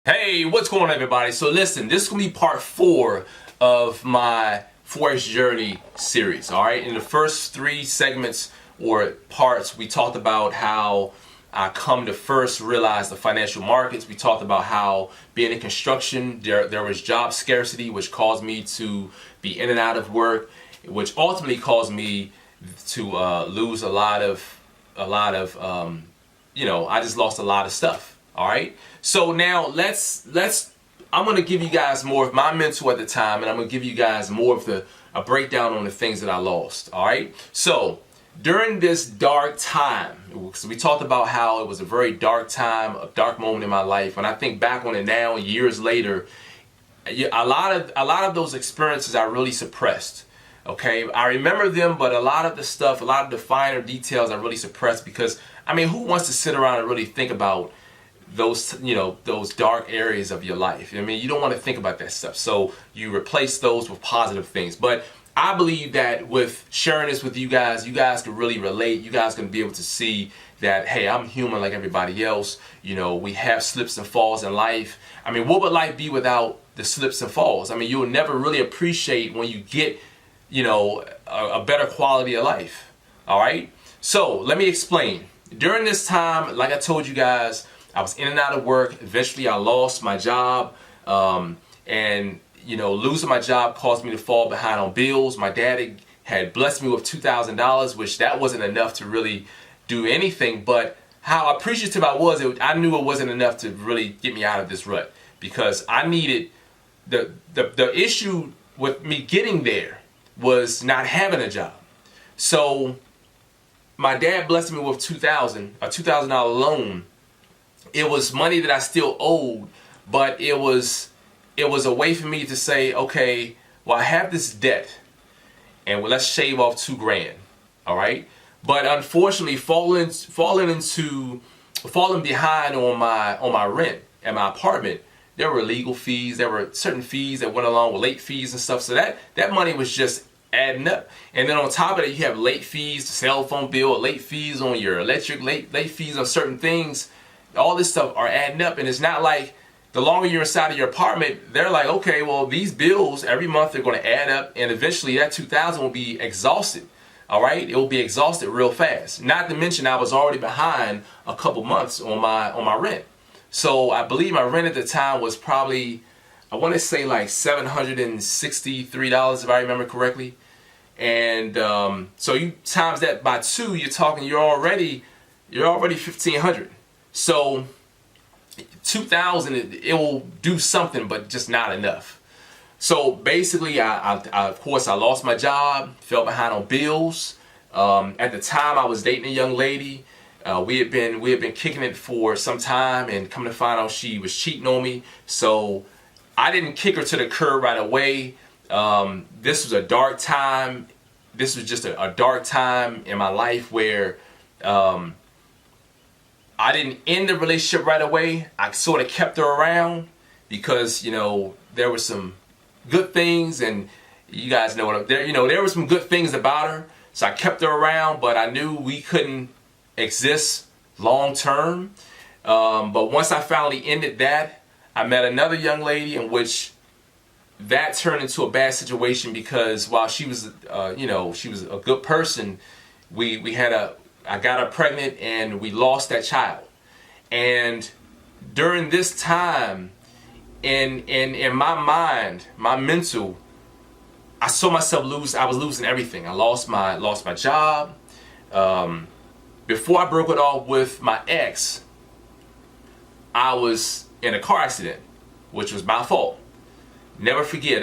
Hey, what's going on, everybody? So listen, this is going to be part 4 of my Forex Journey series, all right? In the first 3 segments or parts, we talked about how I come to first realize the financial markets. We talked about how being in construction, there was job scarcity, which caused me to be in and out of work, which ultimately caused me to lose a lot of, I just lost a lot of stuff. All right. So now I'm going to give you guys more of my mental at the time, and I'm going to give you guys more of a breakdown on the things that I lost. All right. So during this dark time, because we talked about how it was a very dark time, a dark moment in my life. When I think back on it now, years later, a lot of those experiences I really suppressed. Okay, I remember them, but a lot of the stuff, a lot of the finer details I really suppressed because, I mean, who wants to sit around and really think about those, those dark areas of your life? I mean, you don't want to think about that stuff. So you replace those with positive things. But I believe that with sharing this with you guys can really relate. You guys can be able to see that, hey, I'm human like everybody else. You know, we have slips and falls in life. I mean, what would life be without the slips and falls? I mean, you'll never really appreciate when you get, a better quality of life. All right. So let me explain. During this time, like I told you guys, I was in and out of work. Eventually, I lost my job, and losing my job caused me to fall behind on bills. My daddy had blessed me with $2,000, which that wasn't enough to really do anything. But how appreciative I was, I knew it wasn't enough to really get me out of this rut because I needed the issue with me getting there was not having a job. So my dad blessed me with a $2,000 loan. It was money that I still owed, but it was a way for me to say, okay, well, I have this debt, and let's shave off $2,000. All right, but unfortunately, falling behind on my rent at my apartment, there were legal fees, there were certain fees that went along with late fees and stuff. So that money was just adding up. And then on top of that, you have late fees, the cell phone bill, late fees on your electric, late fees on certain things. All this stuff are adding up, and it's not like the longer you're inside of your apartment, they're like, okay, well, these bills every month are going to add up, and eventually that $2,000 will be exhausted. All right, it will be exhausted real fast. Not to mention, I was already behind a couple months on my rent. So I believe my rent at the time was probably, I want to say like $763 if I remember correctly. And so you times that by 2, you're already $1,500. So $2,000, it will do something, but just not enough. So basically, I of course I lost my job, fell behind on bills. At the time, I was dating a young lady. We had been kicking it for some time, and come to find out she was cheating on me. So I didn't kick her to the curb right away. This was a dark time. This was just a dark time in my life where I didn't end the relationship right away. I sort of kept her around because, there were some good things, and you guys know what there were some good things about her. So I kept her around, but I knew we couldn't exist long term. But once I finally ended that, I met another young lady in which that turned into a bad situation because while she was, she was a good person, I got her pregnant and we lost that child. And during this time, in my mind, my mental, I saw myself I was losing everything. I lost my job. Before I broke it off with my ex, I was in a car accident, which was my fault. Never forget,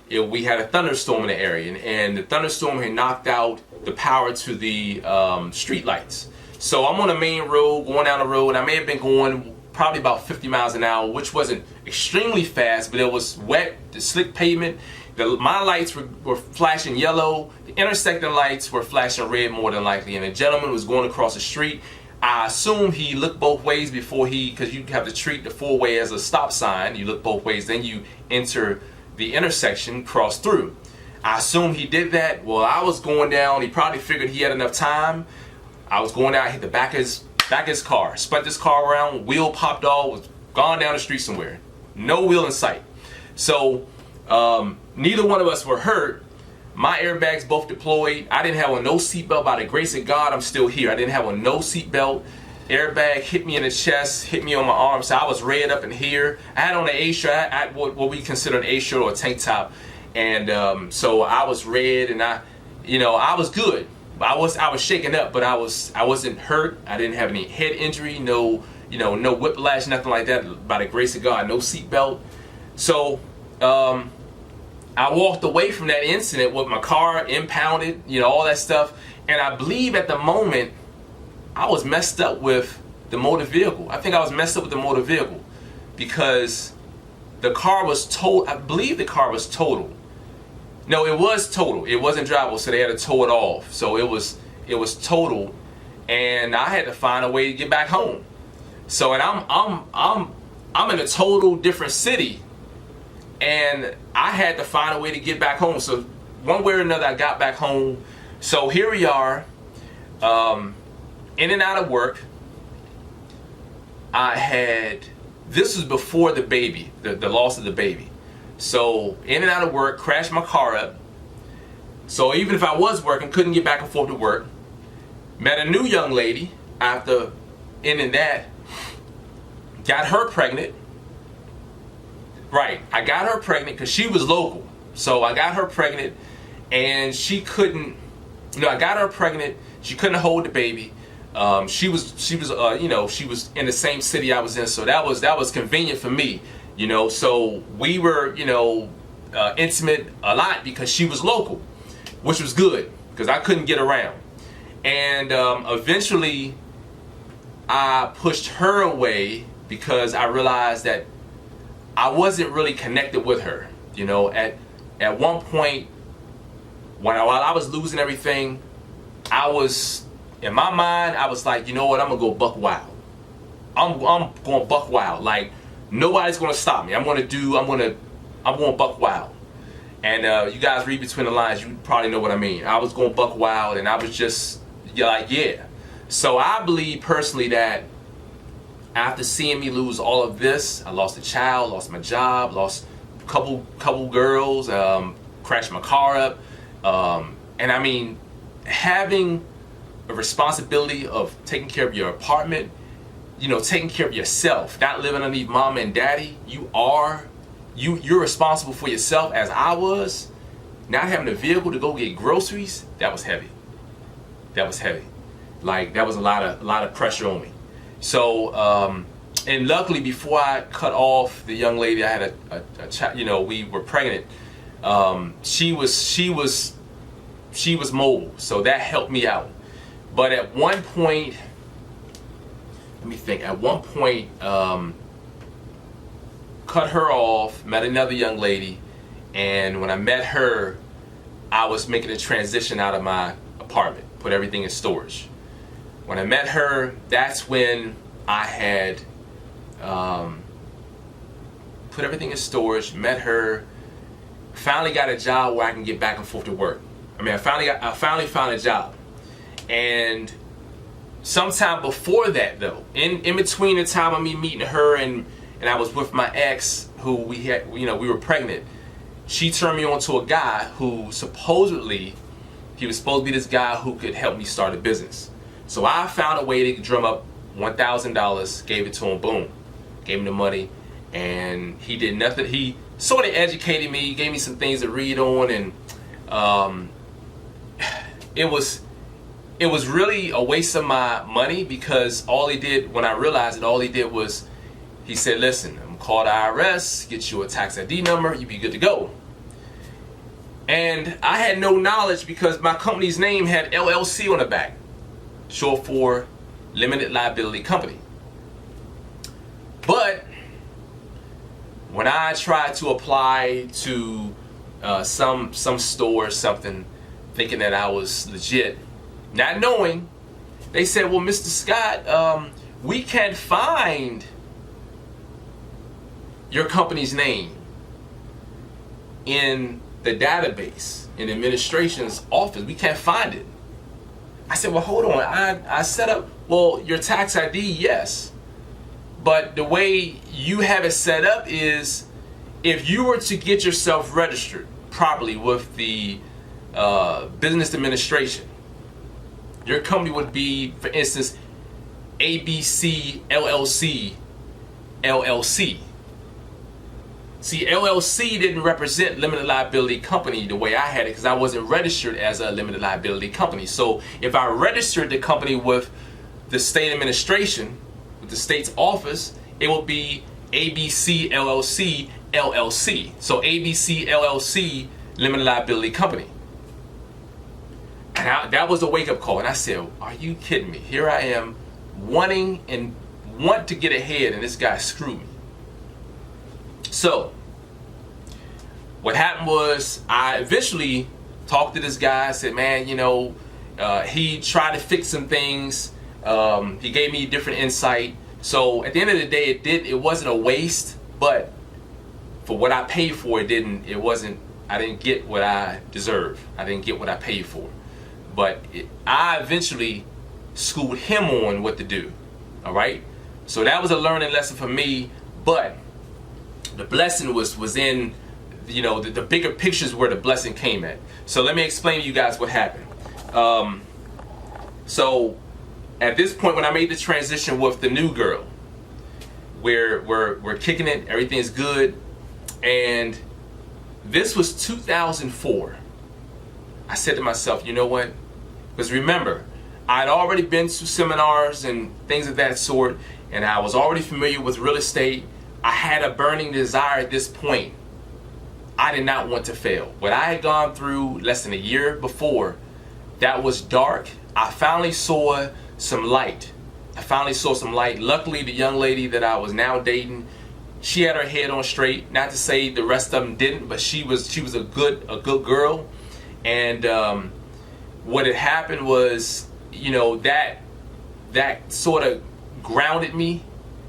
we had a thunderstorm in the area, and the thunderstorm had knocked out the power to the street lights. So I'm on the main road, going down the road, and I may have been going probably about 50 miles an hour, which wasn't extremely fast, but it was wet, the slick pavement. My lights were flashing yellow. The intersecting lights were flashing red more than likely, and a gentleman was going across the street. I assume he looked both ways because you have to treat the four-way as a stop sign. You look both ways, then you enter the intersection, cross through. I assume he did that. Well, I was going down. He probably figured he had enough time. I was going down, hit the back of his car, spun this car around, wheel popped off, was gone down the street somewhere. No wheel in sight. So neither one of us were hurt. My airbags both deployed. I didn't have on no seatbelt. By the grace of God, I'm still here. I didn't have on no seatbelt. Airbag hit me in the chest, hit me on my arm, so I was red up in here. I had on an A-shirt, what we consider an A-shirt or a tank top, and so I was red, and I was good. I was shaken up, but I wasn't hurt. I didn't have any head injury, no whiplash, nothing like that. By the grace of God, no seatbelt. So I walked away from that incident with my car impounded, all that stuff, and I believe at the moment I was messed up with the motor vehicle. I think I was messed up with the motor vehicle because the car was totaled. I believe the car was totaled. No, it was totaled. It wasn't drivable, so they had to tow it off. So it was totaled, and I had to find a way to get back home. So, and I'm in a total different city, and I had to find a way to get back home. So one way or another, I got back home. So here we are. In and out of work. This was before the baby, the loss of the baby. So in and out of work, crashed my car up. So even if I was working, couldn't get back and forth to work. Met a new young lady after ending that. Got her pregnant. Right, I got her pregnant because she was local. So I got her pregnant, and she couldn't. I got her pregnant. She couldn't hold the baby. She was in the same city I was in, so that was convenient for me, So we were, intimate a lot because she was local, which was good because I couldn't get around. And eventually, I pushed her away because I realized that I wasn't really connected with her. At one point, while I was losing everything, in my mind, I was like, you know what? I'm gonna go buck wild. I'm going buck wild. Like nobody's gonna stop me. I'm going buck wild. And you guys read between the lines, you probably know what I mean. I was going buck wild, and I was just yeah. So I believe personally that after seeing me lose all of this, I lost a child, lost my job, lost a couple girls, crashed my car up, and I mean having a responsibility of taking care of your apartment, taking care of yourself, not living underneath mama and daddy. You're responsible for yourself, as I was. Not having a vehicle to go get groceries, that was heavy. Like that was a lot of pressure on me. So and luckily before I cut off the young lady, I had a child, we were pregnant. She was mobile, so that helped me out. But at one point, cut her off, met another young lady, and when I met her, I was making a transition out of my apartment, put everything in storage. When I met her, that's when I had put everything in storage, met her, finally got a job where I can get back and forth to work. I finally found a job. And sometime before that, though, in between the time of me meeting her and I was with my ex, who we were pregnant, she turned me on to a guy who supposedly, he was supposed to be this guy who could help me start a business. So I found a way to drum up $1,000, gave it to him, boom, gave him the money, and he did nothing. He sort of educated me, gave me some things to read on, and it was really a waste of my money because all he did, when I realized it, all he did was, he said, listen, I'm gonna call the IRS, get you a tax ID number, you be good to go. And I had no knowledge because my company's name had LLC on the back, short for Limited Liability Company. But when I tried to apply to some store or something, thinking that I was legit, not knowing, they said, well, Mr. Scott, we can't find your company's name in the database, in the administration's office. We can't find it. I said, well, hold on. I set up, well, your tax ID, yes. But the way you have it set up is, if you were to get yourself registered properly with the business administration, your company would be, for instance, ABC LLC LLC. See, LLC didn't represent limited liability company the way I had it, because I wasn't registered as a limited liability company. So if I registered the company with the state administration, with the state's office, it would be ABC LLC LLC. So ABC LLC, limited liability company. And that was a wake-up call. And I said, are you kidding me? Here I am want to get ahead, and this guy screwed me. So what happened was, I eventually talked to this guy. I said, man, you know, he tried to fix some things. He gave me different insight. So at the end of the day, it wasn't a waste, but for what I paid for, I didn't get what I deserved. I didn't get what I paid for. But I eventually schooled him on what to do. All right. So that was a learning lesson for me. But the blessing was in, you know, the bigger pictures where the blessing came at. So let me explain to you guys what happened. So at this point, when I made the transition with the new girl, we're kicking it, everything's good, and this was 2004. I said to myself, you know what? Because remember, I'd already been to seminars and things of that sort, and I was already familiar with real estate. I had a burning desire at this point. I did not want to fail. What I had gone through less than a year before, that was dark. I finally saw some light. Luckily, the young lady that I was now dating, she had her head on straight. Not to say the rest of them didn't, but she was a good girl. And what had happened was, you know, that sort of grounded me.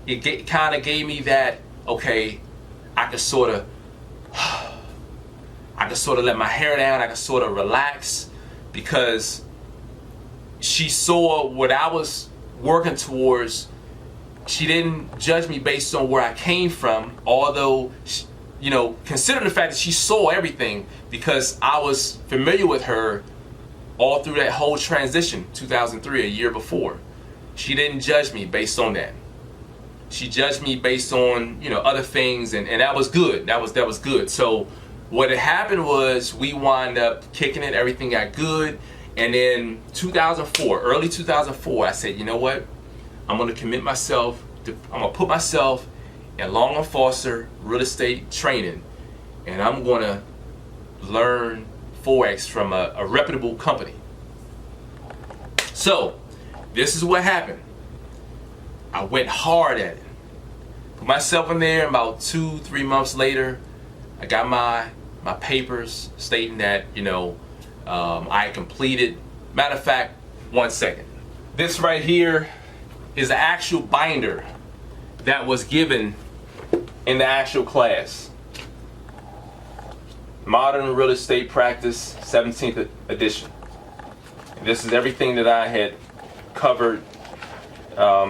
It kind of gave me that, okay, I could sort of let my hair down. I could sort of relax, because she saw what I was working towards. She didn't judge me based on where I came from, although, you know, considering the fact that she saw everything, because I was familiar with her all through that whole transition, 2003, a year before. She didn't judge me based on that. She judged me based on, you know, other things, and that was good. That was good. So what had happened was, we wound up kicking it, everything got good, and then early 2004, I said, you know what? I'm going to commit myself I'm going to put myself in Long and Foster real estate training, and I'm going to learn Forex from a reputable company. So this is what happened. I went hard at it. Put myself in there, and about 2-3 months later, I got my papers stating that, you know, I had completed. Matter of fact, 1 second. This right here is the actual binder that was given in the actual class. Modern Real Estate Practice, 17th edition. And this is everything that I had covered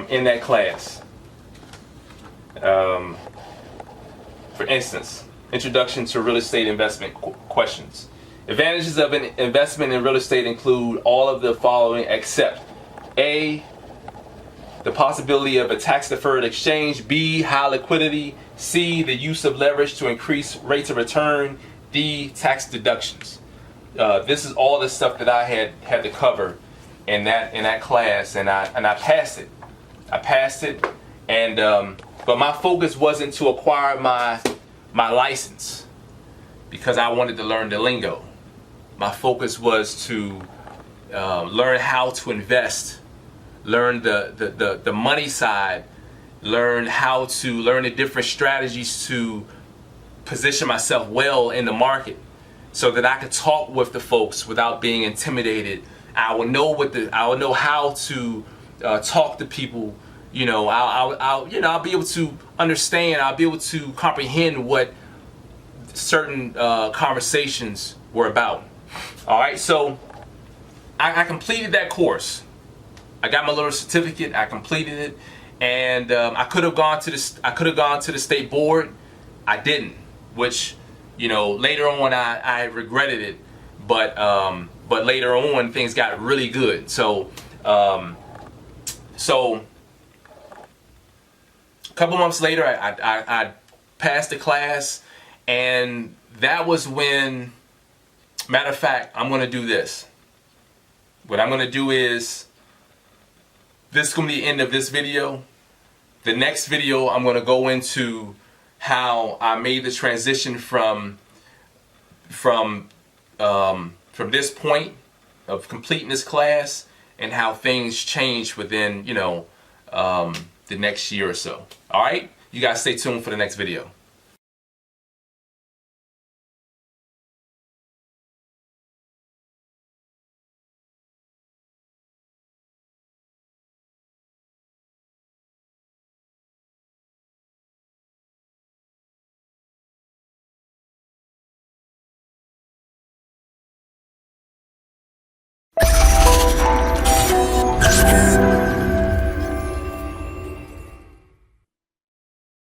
in that class. For instance, Introduction to Real Estate Investment Questions. Advantages of an investment in real estate include all of the following except A, the possibility of a tax-deferred exchange, B, high liquidity, C, the use of leverage to increase rates of return, D, tax deductions. This is all the stuff that I had to cover in that class, and I passed it. And but my focus wasn't to acquire my license, because I wanted to learn the lingo. My focus was to learn how to invest, learn the money side, learn the different strategies to position myself well in the market, so that I could talk with the folks without being intimidated. I would know how to talk to people. You know, I'll be able to understand. I'll be able to comprehend what certain conversations were about. All right, so I completed that course. I got my little certificate. I completed it, and I could have gone to the state board. I didn't, which, you know, later on I regretted it, but later on things got really good. So so a couple months later I passed the class, and that was when, matter of fact, I'm gonna do this. What I'm gonna do is, this is gonna be the end of this video. The next video, I'm gonna go into how I made the transition from this point of completing this class, and how things changed within, you know, the next year or so. All right, you guys stay tuned for the next video.